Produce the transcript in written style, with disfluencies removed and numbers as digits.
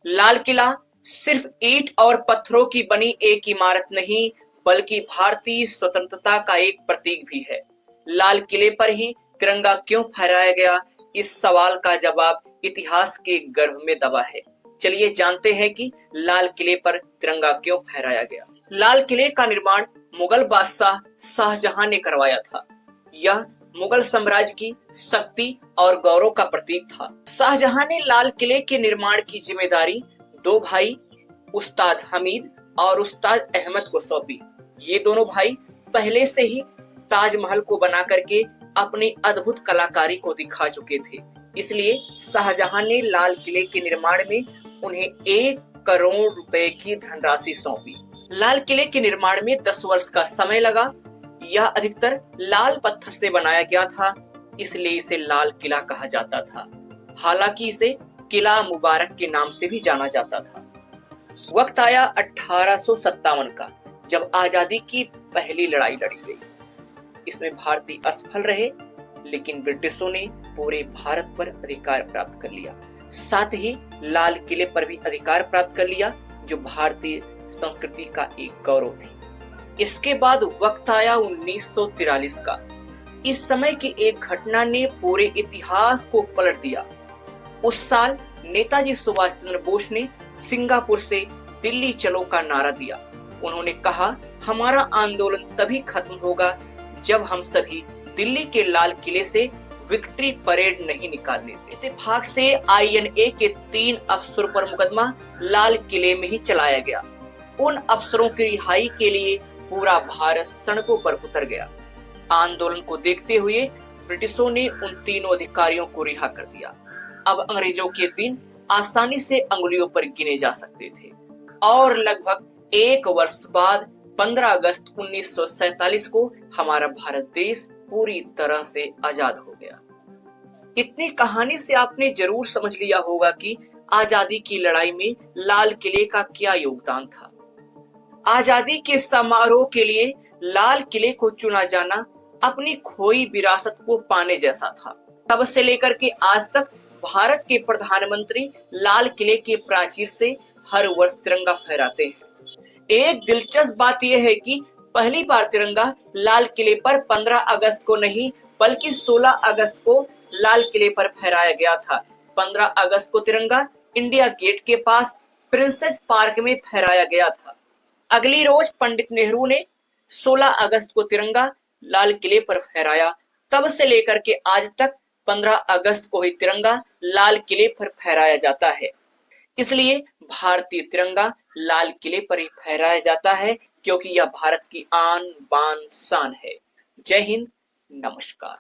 लाल किला सिर्फ ईंट और पत्थरों की बनी एक इमारत नहीं, बल्कि भारतीय स्वतंत्रता का एक प्रतीक भी है। लाल किले पर ही तिरंगा क्यों फहराया गया, इस सवाल का जवाब इतिहास के गर्भ में दबा है। चलिए जानते हैं कि लाल किले पर तिरंगा क्यों फहराया गया। लाल किले का निर्माण मुगल बादशाह शाहजहां ने करवाया था। यह मुगल साम्राज्य की शक्ति और गौरव का प्रतीक था। शाहजहां ने लाल किले के निर्माण की जिम्मेदारी दो भाई उस्ताद हमीद और उस्ताद अहमद को सौंपी। ये दोनों भाई पहले से ही ताजमहल को बना करके अपनी अद्भुत कलाकारी को दिखा चुके थे, इसलिए शाहजहां ने लाल किले के निर्माण में उन्हें 1 करोड़ रुपए की धनराशि सौंपी। लाल किले के निर्माण में 10 वर्ष का समय लगा। यह अधिकतर लाल पत्थर से बनाया गया था, इसलिए इसे लाल किला कहा जाता था। हालांकि इसे किला मुबारक के नाम से भी जाना जाता था। वक्त आया 1857 का, जब आजादी की पहली लड़ाई लड़ी गई। इसमें भारतीय असफल रहे, लेकिन ब्रिटिशों ने पूरे भारत पर अधिकार प्राप्त कर लिया। साथ ही लाल किले पर भी अधिकार प्राप्त कर लिया, जो भारतीय संस्कृति का एक गौरव थी। इसके बाद वक्त आया 1943 का। इस समय की एक घटना ने पूरे इतिहास को पलट दिया। उस साल नेताजी सुभाष चंद्र बोस ने सिंगापुर से दिल्ली चलो का नारा दिया। उन्होंने कहा, हमारा आंदोलन तभी खत्म होगा जब हम सभी दिल्ली के लाल किले से विक्ट्री परेड नहीं निकालने देते। इत्तेफाक से INA के 3 अफसरों पर मुकदमा लाल किले में ही चलाया गया। उन अफसरों की रिहाई के लिए पूरा भारत सड़कों पर उतर गया। आंदोलन को देखते हुए ब्रिटिशों ने उन तीनों अधिकारियों को रिहा कर दिया। अब अंग्रेजों के दिन आसानी से अंगुलियों पर गिने जा सकते थे। और लगभग 1 वर्ष बाद 15 अगस्त 1947 को हमारा भारत देश पूरी तरह से आजाद हो गया। इतनी कहानी से आपने जरूर समझ लिया होगा कि आजादी की लड़ाई में लाल किले का क्या योगदान था। आजादी के समारोह के लिए लाल किले को चुना जाना अपनी खोई विरासत को पाने जैसा था। तब से लेकर के आज तक भारत के प्रधानमंत्री लाल किले के प्राचीर से हर वर्ष तिरंगा फहराते हैं। एक दिलचस्प बात यह है कि पहली बार तिरंगा लाल किले पर 15 अगस्त को नहीं, बल्कि 16 अगस्त को लाल किले पर फहराया गया था। 15 अगस्त को तिरंगा इंडिया गेट के पास प्रिंसेस पार्क में फहराया गया था। अगली रोज पंडित नेहरू ने 16 अगस्त को तिरंगा लाल किले पर फहराया। तब से लेकर के आज तक 15 अगस्त को ही तिरंगा लाल किले पर फहराया जाता है। इसलिए भारतीय तिरंगा लाल किले पर ही फहराया जाता है, क्योंकि यह भारत की आन बान शान है। जय हिंद, नमस्कार।